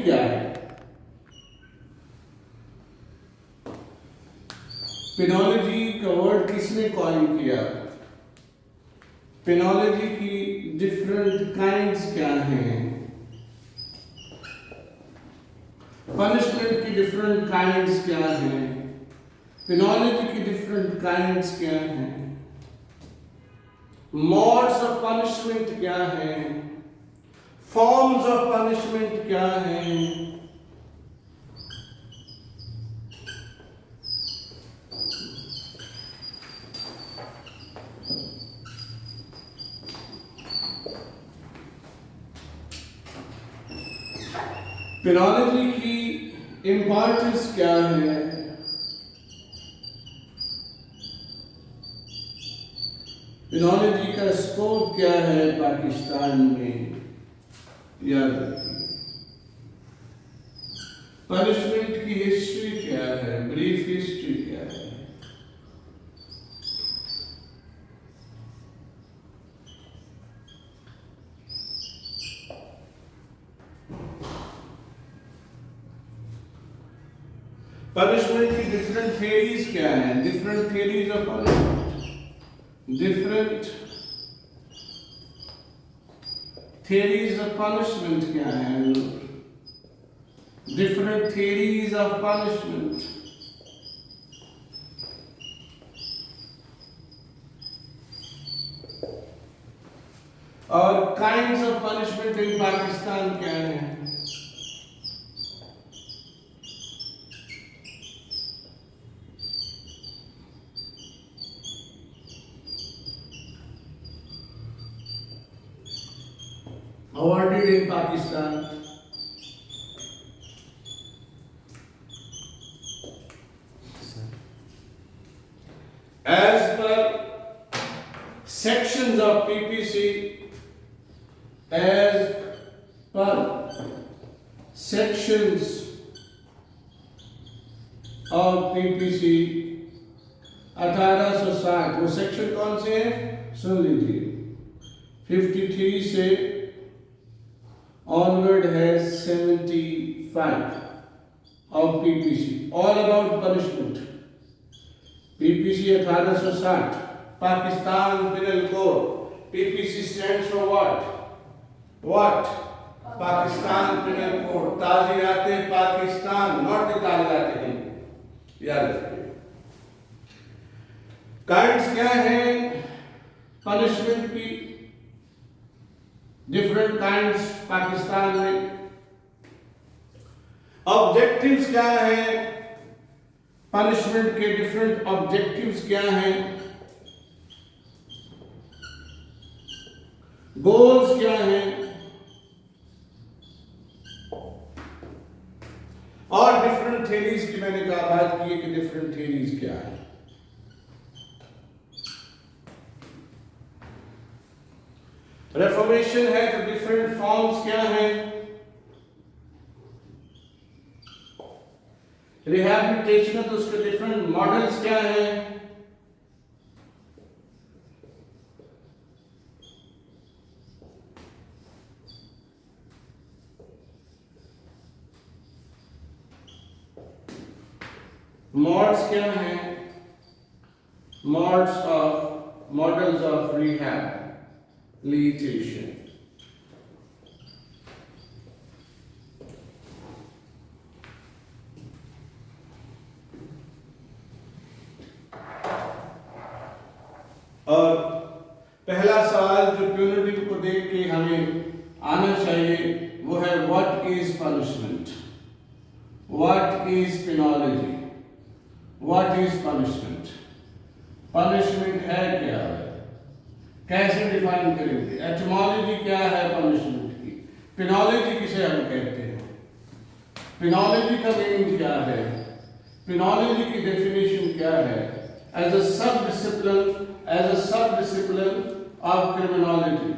क्या है? पेनोलॉजी का वर्ड किसने कॉइन किया? पेनोलॉजी की डिफरेंट काइंड्स क्या हैं? पनिशमेंट की डिफरेंट काइंड्स क्या हैं? पेनोलॉजी की डिफरेंट काइंड्स क्या हैं? मोड्स ऑफ पनिशमेंट क्या हैं? फॉर्म्स ऑफ पनिशमेंट क्या हैं? पेनोलॉजी की इंपॉर्टेंस क्या है? पेनोलॉजी का स्कोप क्या है पाकिस्तान में? याद रखिए। पनिशमेंट की हिस्ट्री क्या है? ब्रीफ हिस्ट्री क्या है? पनिशमेंट की डिफरेंट थियरीज क्या हैं? Different theories of punishment, different theories of punishment क्या हैं? Different theories of punishment. और काइंड्स ऑफ पनिशमेंट इन पाकिस्तान क्या है? Awarded in Pakistan. As per sections of PPC, as per sections of PPC 1860, वो section कौन से हैं सुन लीजिए। 53 से onward has 75 of PPC, all about punishment. PPC 1860, Pakistan Penal Code. PPC stands for what? What? Pakistan Penal Code. ताज़ीराते Pakistan, not the ताज़ीराते Hind. याद रखिए। Kinds क्या हैं पनिशमेंट की? डिफरेंट काइंड्स पाकिस्तान में। ऑब्जेक्टिव्स क्या हैं पनिशमेंट के? डिफरेंट ऑब्जेक्टिव्स क्या हैं? गोल्स क्या हैं? और डिफरेंट थ्योरीज की मैंने कहा बात की है कि डिफरेंट थ्योरीज क्या है। रेफॉर्मेशन है तो डिफरेंट फॉर्म्स क्या हैं? रिहैबिलिटेशन है तो उसके डिफरेंट मॉडल्स क्या हैं? मॉड्स क्या हैं? Models of rehabilitation. और पहला सवाल जो प्यूनिटिव को देख के हमें आना चाहिए वो है what is punishment? What is penology? What is punishment? Punishment है क्या है? कैसे डिफाइन करेंगे? एटिमोलॉजी क्या है पनिशमेंट की? पेनोलॉजी किसे हम कहते हैं? पेनोलॉजी का मीनिंग क्या है? पेनोलॉजी की डेफिनेशन क्या है? एज अ सब discipline of criminology.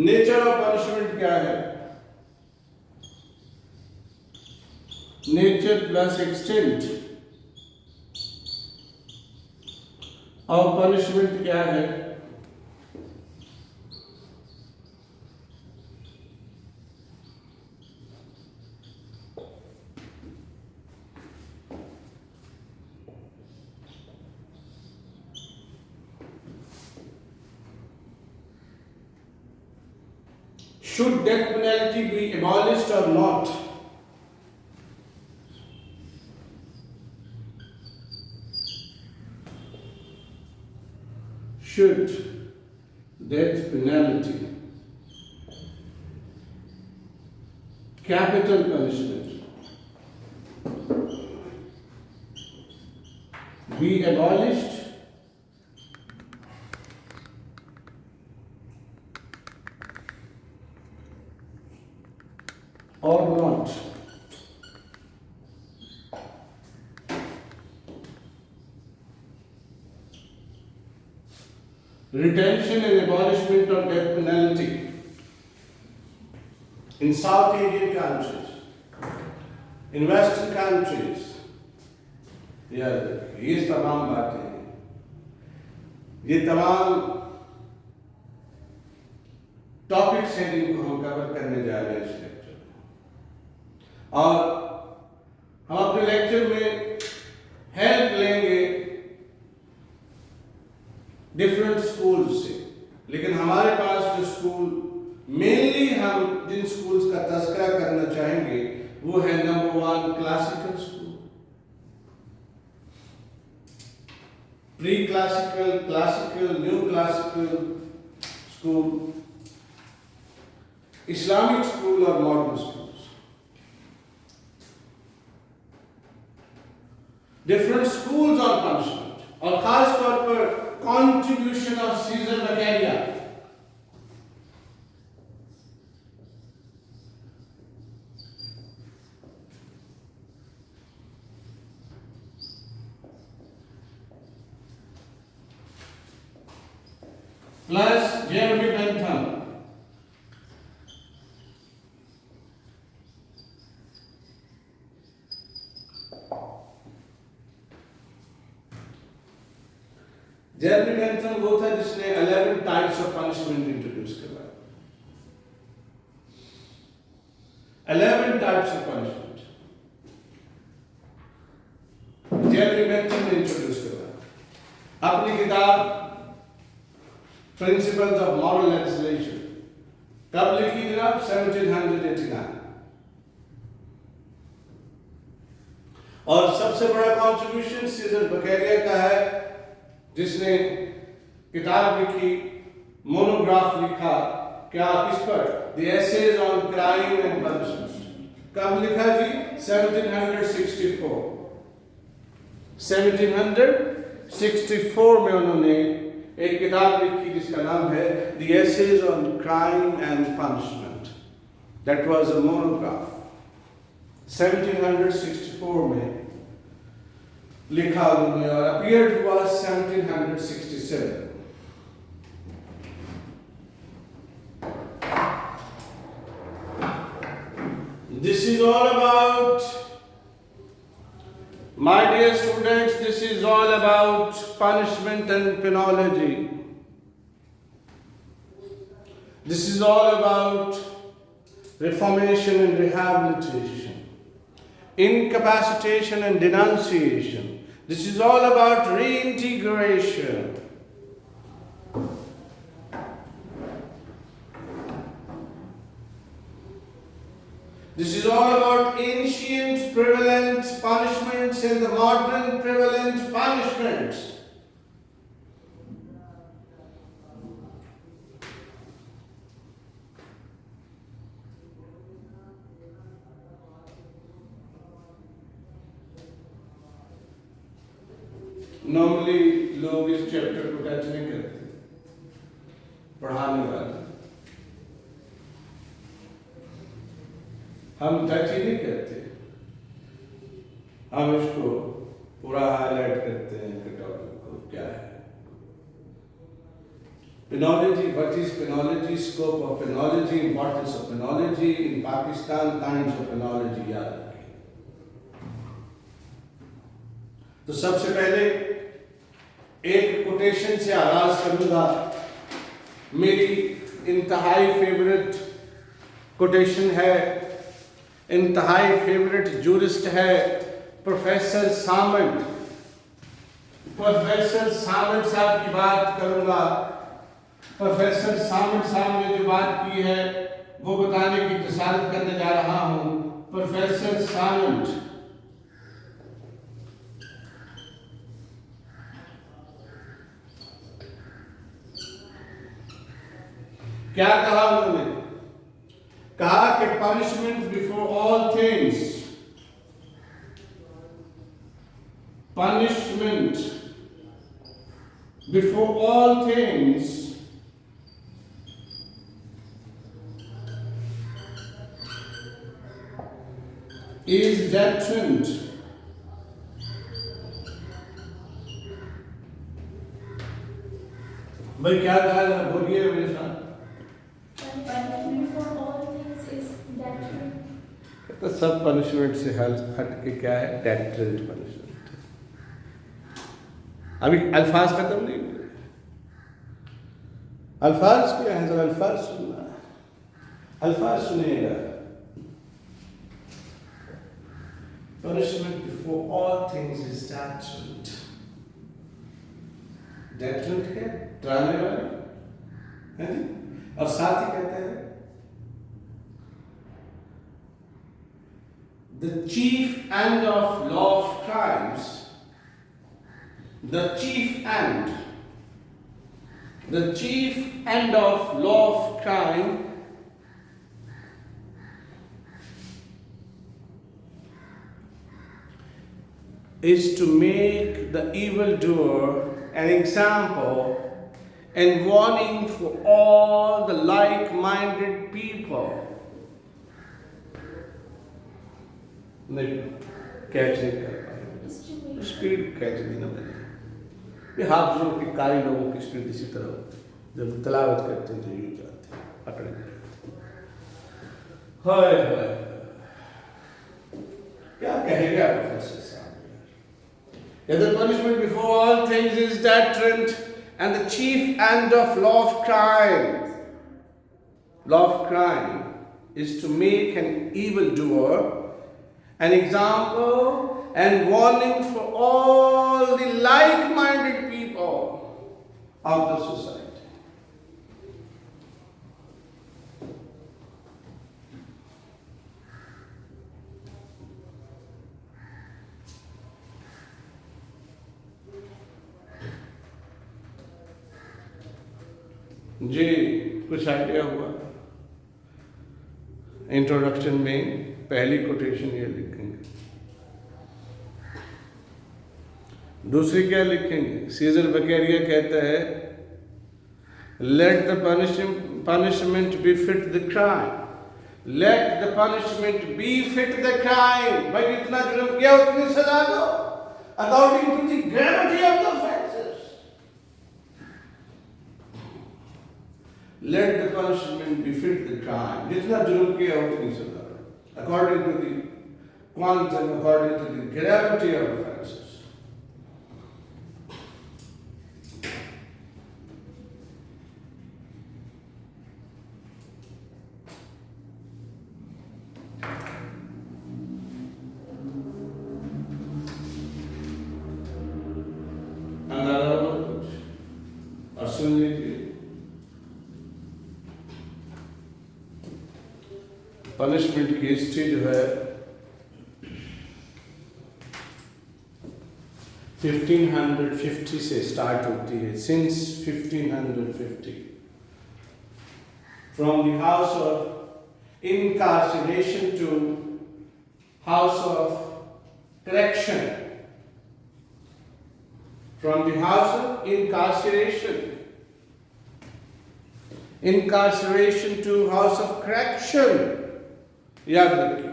Nature of punishment क्या है? Nature plus extent of punishment क्या है? Should death penalty be abolished or not? Should death penalty, capital punishment, be abolished or not? Retention and abolishment of death penalty in South Asian countries, in Western countries, ये तमाम बातें हैं, ये तमाम topics हैं जिनको हम कवर करने जा रहे हैं इस लेक्चर में। और हम अपने लेक्चर में हेल्प लेंगे डिफरेंट स्कूल से, लेकिन हमारे पास जो स्कूल मेनली हम जिन स्कूल्स का तज़किरा करना चाहेंगे वो है number 1 classical school, pre classical, classical, new classical school, Islamic school और modern schools. Different schools on punishment और खास तौर पर contribution of Caesar Beccaria. Plus Jeremy Bentham. Jeremy Bentham वो था जिसने 11 टाइप्स ऑफ पनिशमेंट इंट्रोड्यूस करवाया। 11 types of punishment Jeremy Bentham ने इंट्रोड्यूस करवाया। अपनी किताब प्रिंसिपल्स ऑफ मॉरल लेजिस्लेशन कब लिखी जनाब? 1789। और सबसे बड़ा कॉन्ट्रीब्यूशन सीजर बकेरिया का है, जिसने किताब लिखी, मोनोग्राफ लिखा, क्या किस पर? The essays on crime and punishment. कब लिखा जी? 1764। 1764 में उन्होंने एक किताब लिखी जिसका नाम है the essays on crime and punishment. That was a monograph. 1764 में लिखा उन्होंने और अपीयर्ड हुआ 1767। This is all about, my dear students, this is all about punishment and penology. This is all about reformation and rehabilitation, incapacitation and denunciation. This is all about reintegration. This is all about ancient prevalent punishments and the modern prevalent punishments. Normally लोग इस chapter को touch नहीं करते, पढ़ाने वाले हम touch ही नहीं करते, हम इसको पूरा हाईलाइट करते हैं कि टॉपिक को क्या है। Penology, what is penology, scope of penology, importance of penology in Pakistan, kinds of penology याद रखें। तो सबसे पहले एक कोटेशन से आगाज करूंगा। मेरी इंतहाई फेवरेट कोटेशन है, इंतहाई फेवरेट जूरिस्ट है प्रोफेसर सामंत। प्रोफेसर सामंत साहब की बात करूंगा। प्रोफेसर सामंत साहब ने जो बात की है वो बताने की जसारत करने जा रहा हूं। प्रोफेसर सामंत क्या कहा उन्होंने? कहा कि punishment before all things, punishment before all things is deterrent. भाई क्या कहा है? बोलिए मेरे साथ। Punishment before all things is deterrent. तो सब पनिशमेंट से हट के क्या है? Deterrent punishment. अभी अल्फाज खत्म नहीं हुए। अल्फाज क्या है? जरा अल्फाज सुनना, अल्फाज सुनिएगा। Punishment before all things is deterrent. Deterrent है डराने वाला है जी। और साथ ही कहते हैं the cheap end of law of crimes, the chief end of law of crime is to make the evildoer an example and warning for all the like-minded people. नहीं catch नहीं कर पाए, स्पीड कैच नहीं ना बने। ये हाफिजों की कारी लोगों की स्पीड इसी तरह होती है, जब तलावत करते हैं तो यूं जाते हैं, पकड़े नहीं जाते। हाय हाय, क्या कहेगा प्रोफेसर साहब? The punishment before all things is deterrent, and the chief end of law of crime is to make an evildoer an example and warning for all the like-minded people of the society. जी कुछ idea हुआ? Introduction में पहली quotation ये लिखेंगे, दूसरी क्या लिखेंगे? Scissor Beccaria कहता है let the punishment be fit the crime, let the punishment be fit the crime. भाई जितना जुर्म किया उतनी सजा दो according to the gravity of the offences. Let the punishment be fit the crime, जितना जुर्म किया उतनी सजा दो according to the quantum, according to the gravity of offences. और सुन लीजिए, पनिशमेंट की हिस्ट्री जो है 1550 से स्टार्ट होती है। Since 1550 from the house of incarceration to house of correction, from the house of incarceration to house of correction। याद रखिए,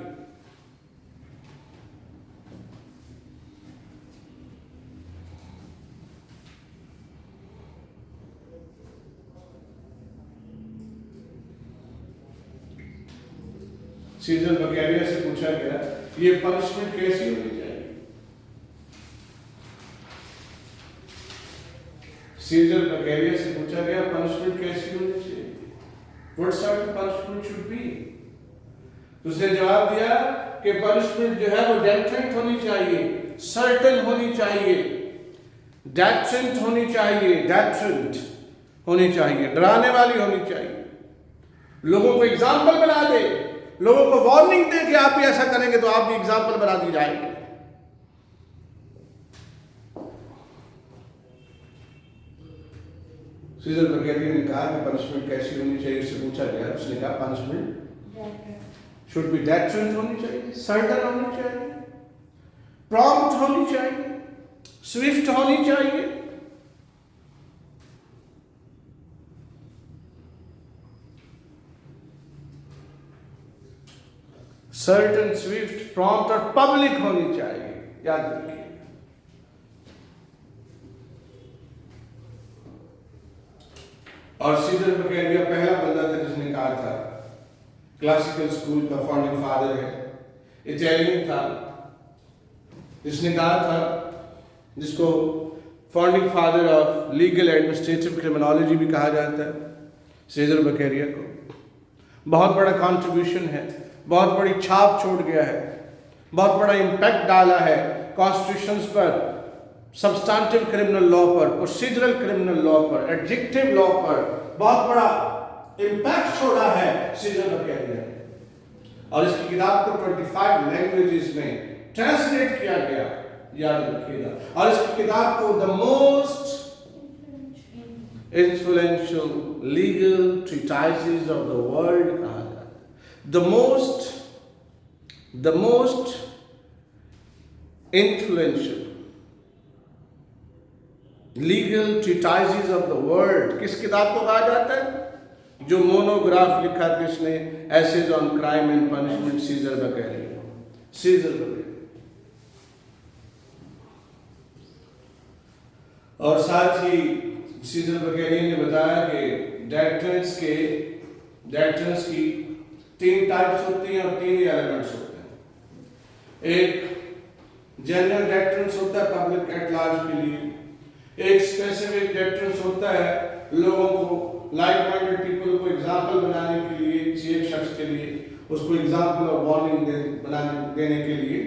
सीजर बकैरिया से पूछा गया ये पनिशमेंट कैसी होनी चाहिए। सीजर बकैरिया से पूछा गया पनिशमेंट कैसी होनी चाहिए, what sort of punishment should be. उसने जवाब दिया कि पनिशमेंट जो है वो डेथरेंट होनी चाहिए, सर्टेन होनी चाहिए, डेथरेंट होनी चाहिए, डेथरेंट होनी चाहिए, डराने वाली होनी चाहिए, लोगों को एग्जाम्पल बना दे, लोगों को वार्निंग दे कि आप भी ऐसा करेंगे तो आप भी एग्जाम्पल बना दी जाएंगे। सीजर बकैरिया ने कहा कि पनिशमेंट कैसी होनी चाहिए, उससे पूछा गया, उसने कहा पनिशमेंट शुड बी डेथरेंट होनी चाहिए, सर्टन होनी चाहिए, प्रॉम्प्ट होनी चाहिए, स्विफ्ट होनी चाहिए। सर्टन, स्विफ्ट, प्रॉम्प्ट और पब्लिक होनी चाहिए, याद रखिए। और सीजर बकैरिया पहला बंदा था जिसने कहा था, क्लासिकल स्कूल का फाउंडिंग फादर है, इटालियन था, जिसने कहा था, जिसको founding father of legal administrative criminology भी कहा जाता है, सीजर बकैरिया को। बहुत बड़ा कंट्रीब्यूशन है, बहुत बड़ी छाप छोड़ गया है, बहुत बड़ा इम्पैक्ट डाला है कॉन्स्टिट्यूशंस पर, सब्सटैंटिव क्रिमिनल लॉ पर, प्रोसीजरल क्रिमिनल लॉ पर, एडजेक्टिव लॉ पर बहुत बड़ा इम्पैक्ट छोड़ा है सीजर बकैरिया ने। और इसकी किताब को 25 लैंग्वेजेस में ट्रांसलेट किया गया, याद रखिएगा। और इसकी किताब को the most influential legal treatises of the world कहा जाता है। The most influential legal treatises of the world किस किताब को कहा जाता है? जो मोनोग्राफ लिखा किसने? Essays on crime and punishment, Cesare Beccaria. Cesare Beccaria. और साथ ही सीजर बकैरिया ने बताया कि डेथरेंट्स की 3 टाइप्स होती हैं और 3 एलिमेंट्स होते हैं। एक जनरल डेथरेंस होता है पब्लिक एट लार्ज के लिए, एक स्पेसिफिक डेथरेंस होता है लोगों को, लाइक माइंडेड पीपल को एग्जाम्पल बनाने के लिए, किसी एक शख्स के लिए उसको एग्जाम्पल और वार्निंग देने के लिए।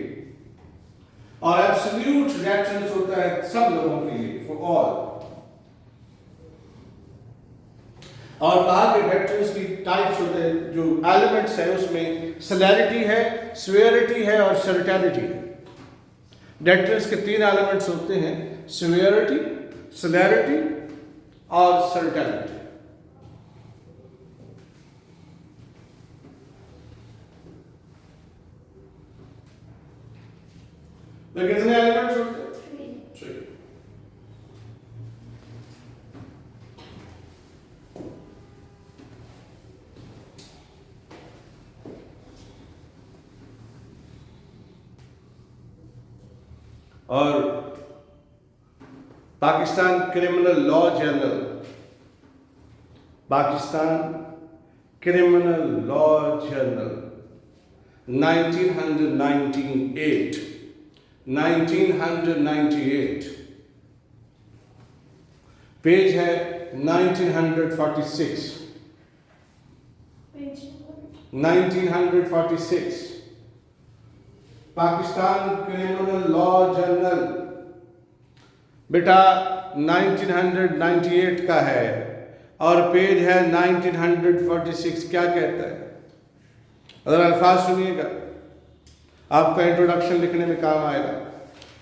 और एब्सोल्यूट डेथरेंस होता है सब लोगों के लिए, फॉर ऑल। और कहा कि डेथरेंस की टाइप्स होते हैं, जो एलिमेंट्स है उसमें सेलेरिटी है, सिवियरिटी है और सर्टेनिटी है। डेथरेंस के 3 एलिमेंट्स होते हैं, सिवियरिटी, सेलेरिटी और सर्टेनिटी। तो कितने एलिमेंट्स होते हैं? 3। और Pakistan criminal law journal, Pakistan criminal law journal 1998 page है 1946, 1946 पाकिस्तान क्रिमिनल लॉ जर्नल बेटा 1998 का है और पेज है 1946। क्या कहता है? अगर अल्फाज सुनिएगा आपका इंट्रोडक्शन लिखने में काम आएगा।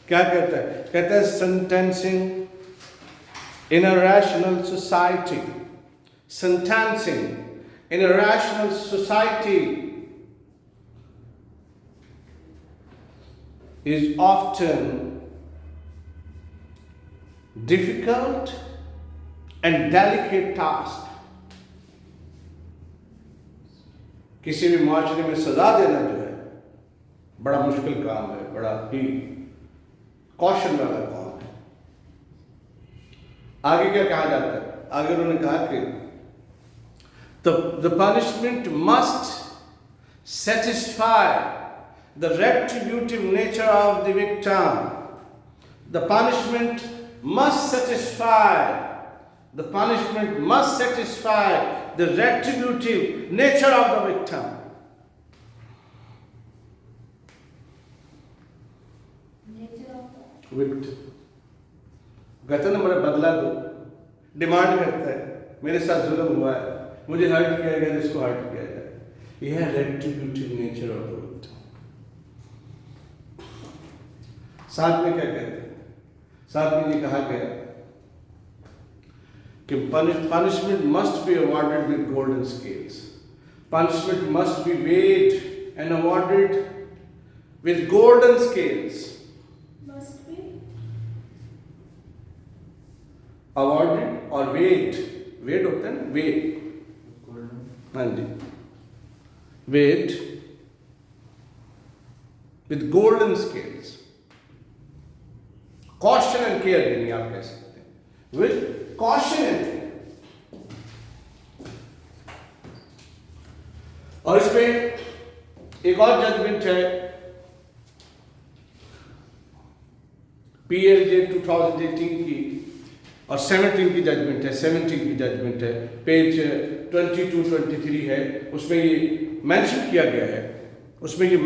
क्या कहता है? कहता है sentencing in a rational society, sentencing in a rational society is often difficult and delicate task. किसी भी माशरे में सजा देना जो है बड़ा मुश्किल काम है, बड़ा ही कौशल वाला काम है। आगे क्या कहा जाता है? आगे उन्होंने कहा कि the punishment must satisfy the retributive nature of the victim. The punishment must satisfy. The punishment must satisfy the retributive nature of the victim. Nature of the Victim. कहता ना मेरा बदला दो, डिमांड करता है, मेरे साथ जुल्म हुआ है, मुझे हर्ट किया गया, इसको हर्ट किया जाए. यह है retributive nature of the victim. साथ में क्या कहते हैं? साथ में ये कहा गया कि punishment must be awarded with golden scales. Punishment must be weighed and awarded with golden scales. must be Awarded और weighed. Weighed होता है ना, weighed. हाँ जी. Weighed with golden scales. Caution and care यानी आप कह सकते हैं. With caution and care. और इसमें एक और जजमेंट है, PLJ 2018 की और 17 की जजमेंट है. 17 की जजमेंट है, पेज 22-23 है. उसमें ये मेंशन किया गया है, उसमें ये